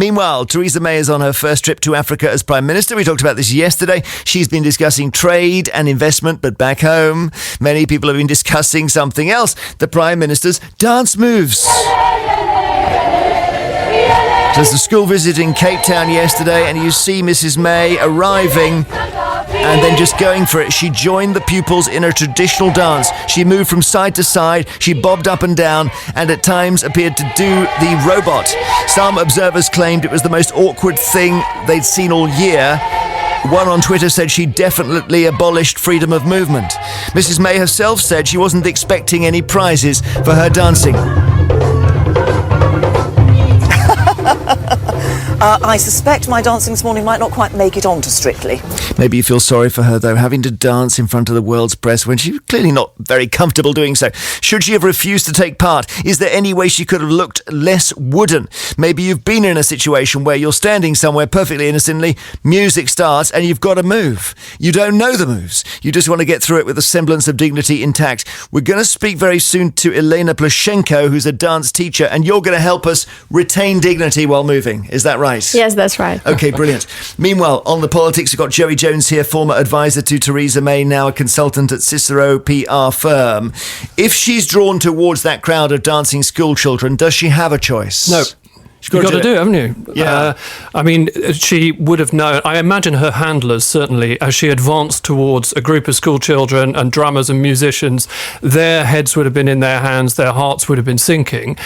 Meanwhile, Theresa May is on her first trip to Africa as Prime Minister. We talked about this yesterday. She's been discussing trade and investment, but back home, many people have been discussing something else, the Prime Minister's dance moves. There's a school visit in Cape Town yesterday, and you see Mrs. May arriving and then just going for it. She joined the pupils in a traditional dance. She moved from side to side, she bobbed up and down, and at times appeared to do the robot. Some observers claimed it was the most awkward thing they'd seen all year. One on Twitter said she definitely abolished freedom of movement. Mrs. May herself said she wasn't expecting any prizes for her dancing. I suspect my dancing this morning might not quite make it onto Strictly. Maybe you feel sorry for her, though, having to dance in front of the world's press when she's clearly not very comfortable doing so. Should she have refused to take part? Is there any way she could have looked less wooden? Maybe you've been in a situation where you're standing somewhere perfectly innocently, music starts, and you've got to move. You don't know the moves. You just want to get through it with a semblance of dignity intact. We're going to speak very soon to Elena Plescenco, who's a dance teacher, and you're going to help us retain dignity while moving. Is that right? Yes, that's right. Okay, brilliant. Meanwhile, on the politics, we've got Joey Jones here, former advisor to Theresa May, now a consultant at Cicero PR firm. If she's drawn towards that crowd of dancing school children, does she have a choice? No. You've got to do it, haven't you? Yeah. I mean, she would have known. I imagine her handlers, certainly, as she advanced towards a group of school children and drummers and musicians, their heads would have been in their hands, their hearts would have been sinking,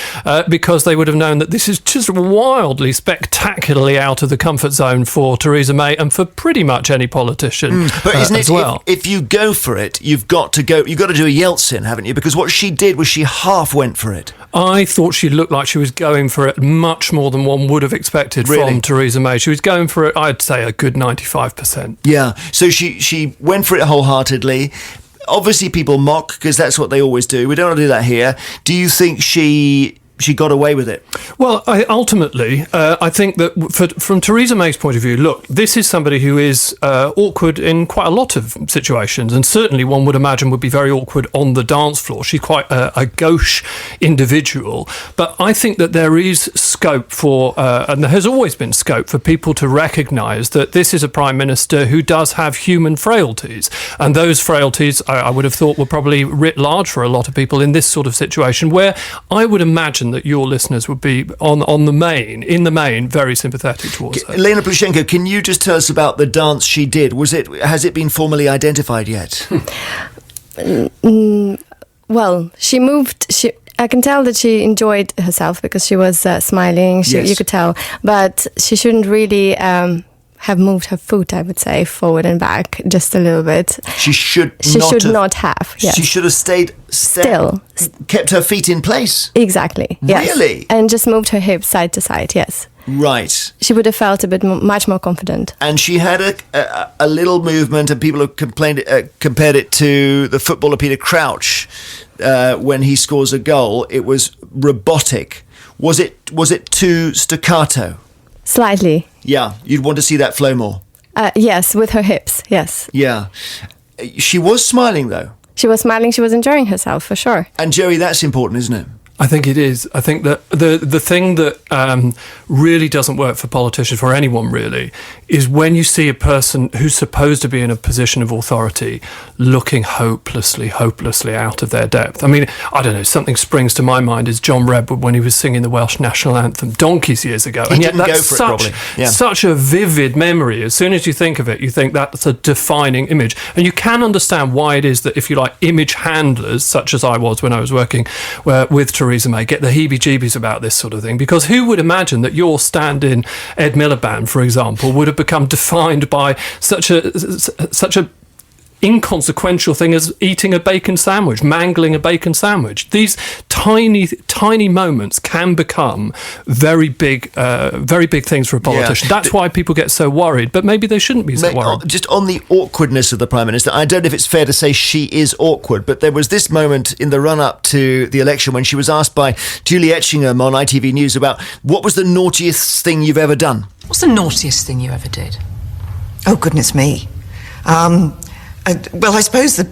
because they would have known that this is just wildly, spectacularly out of the comfort zone for Theresa May and for pretty much any politician but isn't it, as well. If you go for it, you've got to do a Yeltsin, haven't you? Because what she did was she half went for it. I thought she looked like she was going for it much more than one would have expected from Theresa May. She was going for it, I'd say, a good 95%. Yeah, so she went for it wholeheartedly. Obviously, people mock, because that's what they always do. We don't want to do that here. Do you think she got away with it? Well, ultimately, I think that from Theresa May's point of view, look, this is somebody who is awkward in quite a lot of situations, and certainly one would imagine would be very awkward on the dance floor. She's quite a gauche individual, but I think that there is scope for, and there has always been scope for people to recognise that this is a Prime Minister who does have human frailties, and those frailties, I would have thought, were probably writ large for a lot of people in this sort of situation, where I would imagine that your listeners would be in the main very sympathetic towards her. Elena Plescenco, can you just tell us about the dance she did? Has it been formally identified yet? Well, she moved. I can tell that she enjoyed herself because she was smiling. Yes. You could tell, but she shouldn't really have moved her foot, I would say, forward and back just a little bit. She should not have. Yes. She should have stayed still, kept her feet in place. Exactly. Yes. Really? And just moved her hips side to side. Yes. Right. She would have felt a bit much more confident. And she had a little movement, and people have compared it to the footballer Peter Crouch when he scores a goal. It was robotic. Was it too staccato? Slightly. Yeah, you'd want to see that flow more. Yes, with her hips, yes. Yeah. She was smiling, though. She was smiling, she was enjoying herself, for sure. And Joey, that's important, isn't it? I think it is. I think that the thing that really doesn't work for politicians, for anyone really, is when you see a person who's supposed to be in a position of authority looking hopelessly out of their depth. I mean, I don't know, something springs to my mind is John Redwood when he was singing the Welsh national anthem donkeys years ago. He didn't go for it properly. Yeah. Such a vivid memory. As soon as you think of it, you think that's a defining image. And you can understand why it is that, if you like, image handlers, such as I was when I was working with Theresa May, get the heebie-jeebies about this sort of thing, because who would imagine that your stand-in Ed Miliband, for example, would have become defined by such a inconsequential thing as eating a bacon sandwich, mangling a bacon sandwich. These tiny moments can become very big things for a politician. Yeah. That's why people get so worried, but maybe they shouldn't be so worried. Just on the awkwardness of the Prime Minister, I don't know if it's fair to say she is awkward, but there was this moment in the run-up to the election when she was asked by Julie Etchingham on ITV News about what was the naughtiest thing you've ever done? What's the naughtiest thing you ever did? Oh, goodness me. Well, I suppose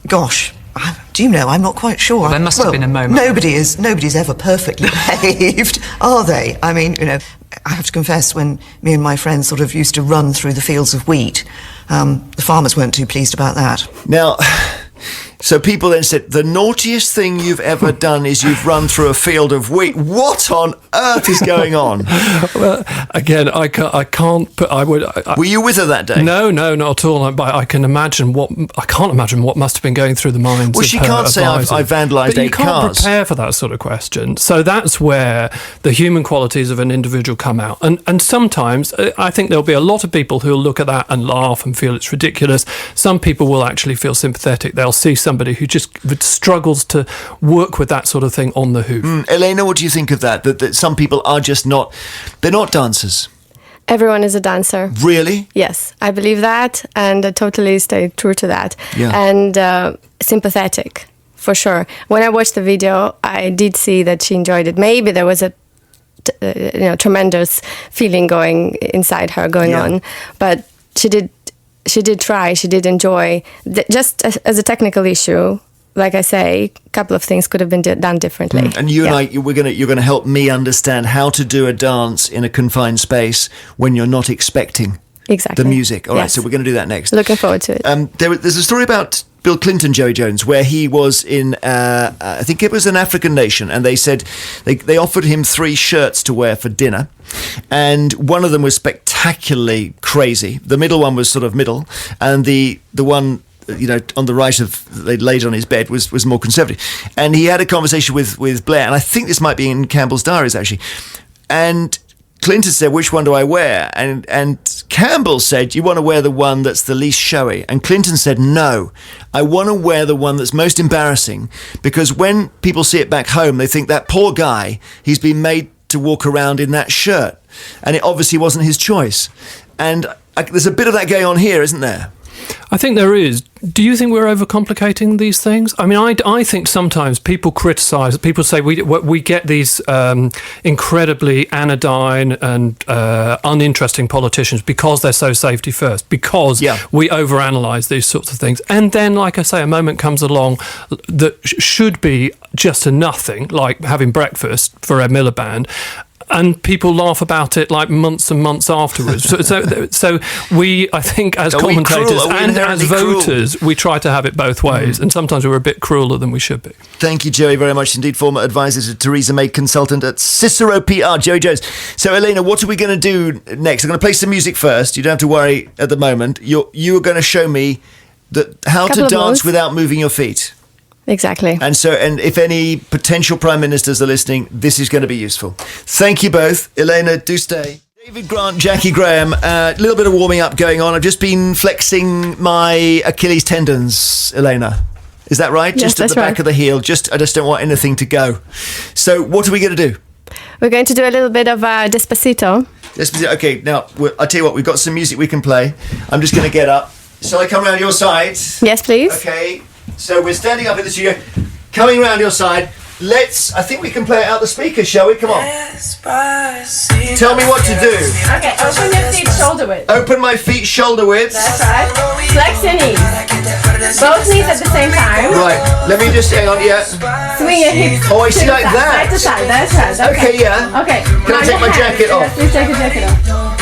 gosh, Do you know? I'm not quite sure. There must have been a moment. Nobody's ever perfectly behaved, are they? I mean, you know, I have to confess, when me and my friends sort of used to run through the fields of wheat, the farmers weren't too pleased about that. Now, so people then said, the naughtiest thing you've ever done is you've run through a field of wheat. What on earth is going on? Well, again, I can't put. Were you with her that day? No, not at all. But I can't imagine what must have been going through the minds. Well, of she her can't say advisors. I've vandalised But you 8 can't cars. prepare for that sort of question. So that's where the human qualities of an individual come out. And sometimes I think there'll be a lot of people who'll look at that and laugh and feel it's ridiculous. Some people will actually feel sympathetic. They'll see somebody who just struggles to work with that sort of thing on the hoof. Elena, what do you think of that? That some people are just not, they're not dancers. Everyone is a dancer. Really? Yes, I believe that, and I totally stay true to that. Yeah. And sympathetic, for sure. When I watched the video, I did see that she enjoyed it. Maybe there was a tremendous feeling going inside her on, but she did try. She did enjoy. Just as a technical issue, like I say, a couple of things could have been done differently. And you and I, you're gonna help me understand how to do a dance in a confined space when you're not expecting Exactly. the music. All right, Yes. so we're going to do that next. Looking forward to it. There's a story about Bill Clinton, Joey Jones, where he was in, I think it was an African nation, and they said they offered him 3 shirts to wear for dinner, and one of them was spectacularly crazy. The middle one was sort of middle, and the one, you know, on the right of they laid on his bed was more conservative. And he had a conversation with Blair, and I think this might be in Campbell's diaries actually. And Clinton said, "Which one do I wear?" And Campbell said, "You want to wear the one that's the least showy." And Clinton said, "No, I want to wear the one that's most embarrassing, because when people see it back home, they think that poor guy, he's been made to walk around in that shirt, and it obviously wasn't his choice." And there's a bit of that going on here, isn't there? I think there is. Do you think we're overcomplicating these things? I mean, I think sometimes people criticise. People say we get these incredibly anodyne and uninteresting politicians because they're so safety first, because we overanalyze these sorts of things. And then, like I say, a moment comes along that should be just a nothing, like having breakfast for Ed Miliband, and people laugh about it like months and months afterwards. So we, I think, as commentators and as voters, we try to have it both ways. And sometimes we're a bit crueler than we should be. Thank you, Joey, very much indeed. Former advisor to Theresa May, consultant at Cicero PR, Joey Jones. So, Elena, what are we going to do next? I'm going to play some music first. You don't have to worry at the moment. You are going to show me how to dance without moving your feet. Exactly. And if any potential prime ministers are listening, this is going to be useful. Thank you both. Elena, do stay. David Grant, Jackie Graham, a little bit of warming up going on. I've just been flexing my Achilles tendons, Elena. Is that right? Yes, just at the back of the heel. I just don't want anything to go. So what are we going to do? We're going to do a little bit of Despacito. Despacito. Okay, now, I'll tell you what, we've got some music we can play. I'm just going to get up. Shall I come around your side? Yes, please. Okay. So we're standing up in the studio, coming round your side. I think we can play it out the speakers, shall we? Come on. Tell me what to do. Okay, open your feet shoulder width. Open my feet shoulder width. That's right. Flex your knees. Both knees at the same time. Right, let me just hang on, yeah. Swing your hips. Oh, I see, like that. Side to side, that's right. Okay, yeah. Okay. Can I take my jacket off? Yes, please take your jacket off.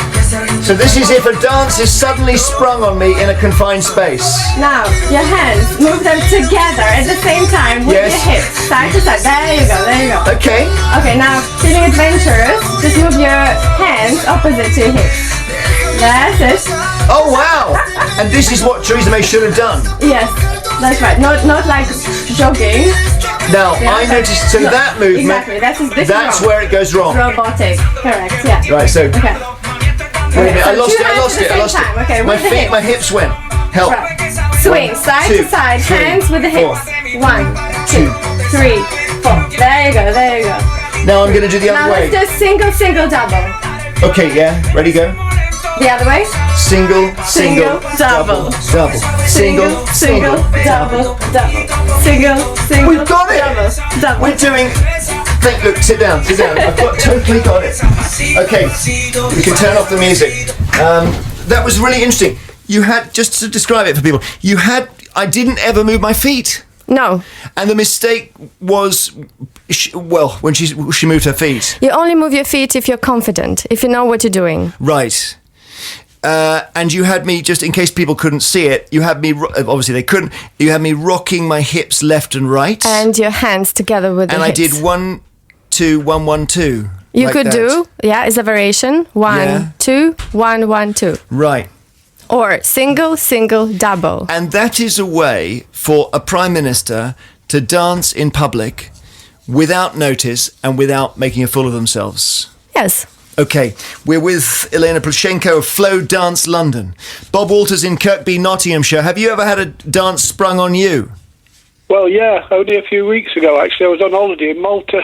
So this is if a dance is suddenly sprung on me in a confined space. Now, your hands, move them together at the same time with your hips, side to side. There you go. Okay. Okay, now, feeling adventurous, just move your hands opposite to your hips. That's it. Oh, wow. And this is what Theresa May should have done. Yes, that's right. Not like jogging. Now, I noticed, that movement, exactly. that's where it goes wrong. Robotic, correct, yeah. Right, so... Okay. Wait a minute, I So lost it. Okay, My hips went. Help. Right. Swing, side to side, hands with the hips. 1, 2, 3, 4. There you go. Now I'm going to do the other way. Now let's do single, double. Okay, yeah. Ready, go. The other way. Single, double. Single, double. Single, We've got it. double. We're doing... Look, sit down. I've totally got it. Okay, we can turn off the music. That was really interesting. You had, just to describe it for people, I didn't ever move my feet. No. And the mistake was, when she moved her feet. You only move your feet if you're confident, if you know what you're doing. Right. And you had me, just in case people couldn't see it, you had me, obviously they couldn't, you had me rocking my hips left and right. And your hands together with the hips. And I did 1, 2, 1, 1, 2. You like could that. do, it's a variation. 1, 2, 1, 1, 2. Right. Or single, single, double. And that is a way for a prime minister to dance in public without notice and without making a fool of themselves. Yes. Okay, we're with Elena Plescenco of Flow Dance London. Bob Walters in Kirkby, Nottinghamshire. Have you ever had a dance sprung on you? Well, yeah, only a few weeks ago, actually. I was on holiday in Malta.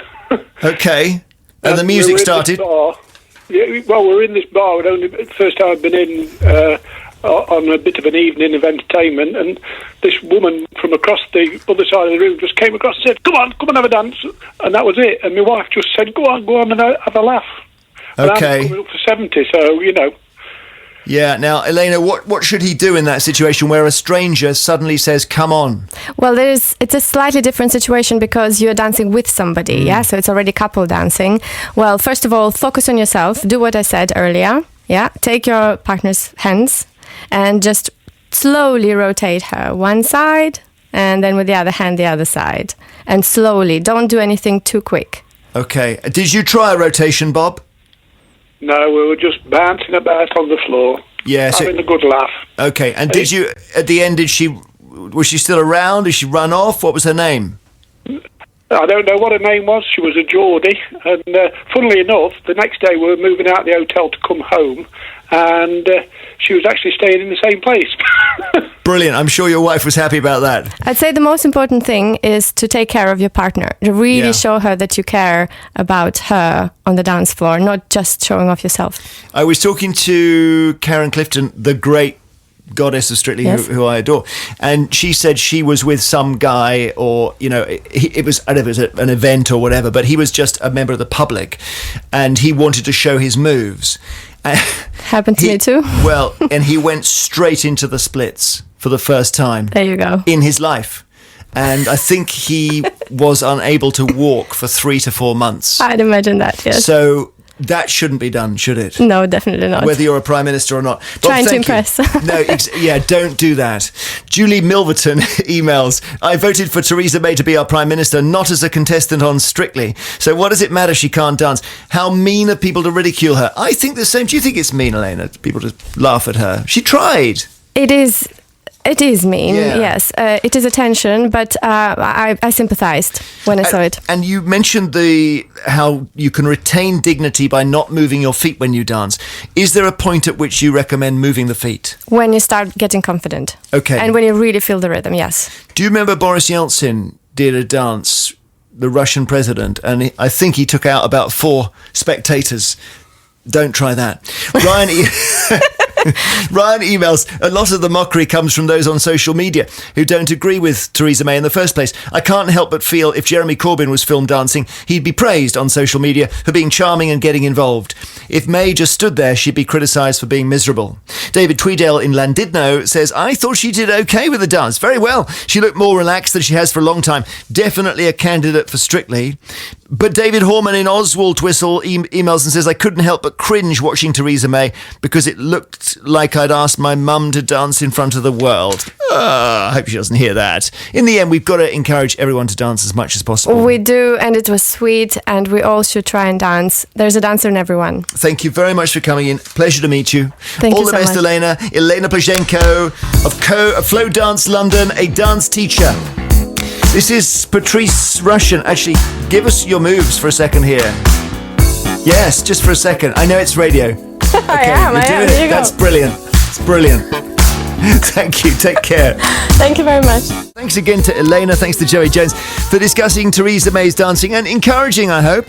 Okay, and the music started? Yeah, well, we're in this bar. The first time I've been in on a bit of an evening of entertainment, and this woman from across the other side of the room just came across and said, come on, have a dance. And that was it. And my wife just said, go on and have a laugh. Okay. And I'm coming up for 70, so, Yeah, now, Elena, what should he do in that situation where a stranger suddenly says, come on? Well, it's a slightly different situation because you're dancing with somebody, so it's already couple dancing. Well, first of all, focus on yourself. Do what I said earlier, Take your partner's hands and just slowly rotate her one side and then with the other hand, the other side. And slowly, don't do anything too quick. Okay. Did you try a rotation, Bob? No, we were just bouncing about on the floor, having a good laugh. Okay, and did you, at the end, was she still around? Did she run off? What was her name? I don't know what her name was. She was a Geordie. And funnily enough, the next day we were moving out of the hotel to come home, and she was actually staying in the same place. Brilliant. I'm sure your wife was happy about that. I'd say the most important thing is to take care of your partner, to really show her that you care about her on the dance floor, not just showing off yourself. I was talking to Karen Clifton, the great goddess of Strictly, who I adore, and she said she was with some guy, or it was, I don't know if it was an event or whatever, but he was just a member of the public and he wanted to show his moves. Happened to me too. Well, and he went straight into the splits for the first time. There you go. In his life. And I think he was unable to walk for 3 to 4 months. I'd imagine that, yes. So that shouldn't be done, should it? No, definitely not. Whether you're a prime minister or not. Bob, trying to impress. No, don't do that. Julie Milverton emails, I voted for Theresa May to be our prime minister, not as a contestant on Strictly. So what does it matter she can't dance? How mean are people to ridicule her? I think the same. Do you think it's mean, Elena, people to laugh at her? She tried. It is mean, yes. It is attention, but I sympathized when I saw it. And you mentioned how you can retain dignity by not moving your feet when you dance. Is there a point at which you recommend moving the feet? When you start getting confident. Okay. And when you really feel the rhythm, yes. Do you remember Boris Yeltsin did a dance, the Russian president, and I think he took out about 4 spectators. Don't try that. Ryan emails, a lot of the mockery comes from those on social media who don't agree with Theresa May in the first place. I can't help but feel if Jeremy Corbyn was filmed dancing, he'd be praised on social media for being charming and getting involved. If May just stood there, she'd be criticised for being miserable. David Tweedale in Llandudno says, I thought she did okay with the dance. Very well. She looked more relaxed than she has for a long time. Definitely a candidate for Strictly. But David Horman in Oswald Whistle emails and says, I couldn't help but cringe watching Theresa May because it looked like I'd asked my mum to dance in front of the world. I hope she doesn't hear that. In the end, we've got to encourage everyone to dance as much as possible. We do, and it was sweet, and we all should try and dance. There's a dancer in everyone. Thank you very much for coming in. Pleasure to meet you. Thank you All the so best, much. Elena. Elena Plescenco of Flow Dance London, a dance teacher. This is Patrice Russian. Actually, give us your moves for a second here. Yes, just for a second. I know it's radio. Okay, I am. There you go. That's brilliant. It's brilliant. Thank you. Take care. Thank you very much. Thanks again to Elena. Thanks to Joey Jones for discussing Theresa May's dancing and encouraging, I hope.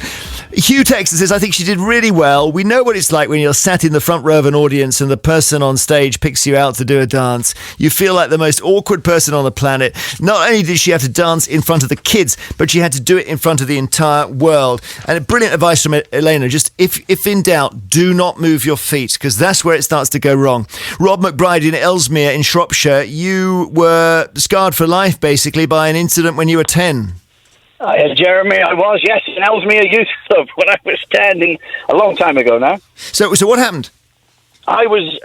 Hugh Texter says, I think she did really well. We know what it's like when you're sat in the front row of an audience and the person on stage picks you out to do a dance. You feel like the most awkward person on the planet. Not only did she have to dance in front of the kids, but she had to do it in front of the entire world. And brilliant advice from Elena. Just if in doubt, do not move your feet, because that's where it starts to go wrong. Rob McBride in Ellesmere Ellesmere in Shropshire. You were scarred for life, basically, by an incident when you were 10. Jeremy, I was, yes, in Ellesmere Youth Club when I was 10, a long time ago now. So what happened? I was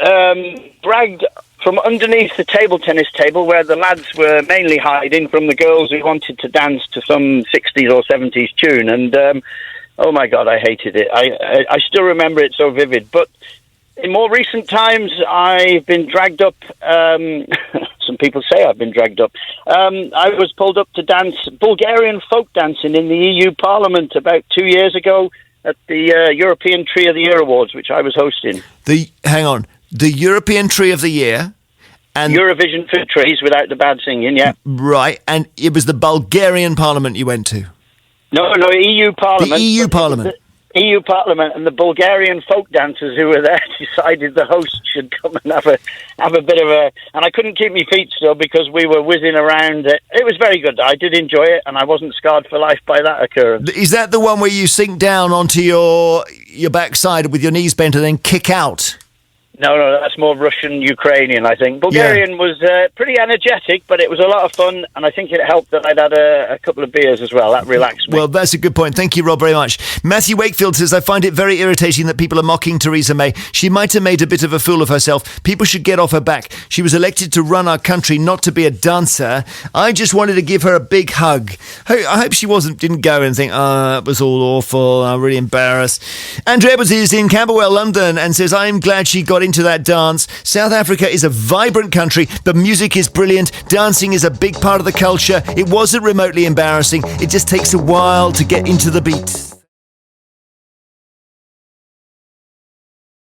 dragged from underneath the table tennis table where the lads were mainly hiding from the girls who wanted to dance to some 60s or 70s tune. And, oh my God, I hated it. I still remember it so vivid. But in more recent times, I've been dragged up. Some people say I've been dragged up. I was pulled up to dance Bulgarian folk dancing in the EU Parliament about 2 years ago at the European Tree of the Year Awards, which I was hosting. The European Tree of the Year? And Eurovision for trees without the bad singing, yeah. Right, and it was the Bulgarian Parliament you went to? No, EU Parliament. The EU Parliament. EU Parliament, and the Bulgarian folk dancers who were there decided the host should come and have a bit of a... And I couldn't keep my feet still because we were whizzing around. It was very good. I did enjoy it, and I wasn't scarred for life by that occurrence. Is that the one where you sink down onto your backside with your knees bent and then kick out? No, that's more Russian-Ukrainian, I think. Bulgarian was pretty energetic, but it was a lot of fun, and I think it helped that I'd had a couple of beers as well. That relaxed me. Well, that's a good point. Thank you, Rob, very much. Matthew Wakefield says, I find it very irritating that people are mocking Theresa May. She might have made a bit of a fool of herself. People should get off her back. She was elected to run our country, not to be a dancer. I just wanted to give her a big hug. I hope she didn't go and think, oh, that was all awful. I'm really embarrassed. Andrew Edwards is in Camberwell, London, and says, I'm glad she got into that dance. South Africa is a vibrant country. The music is brilliant. Dancing is a big part of the culture. It wasn't remotely embarrassing. It just takes a while to get into the beat.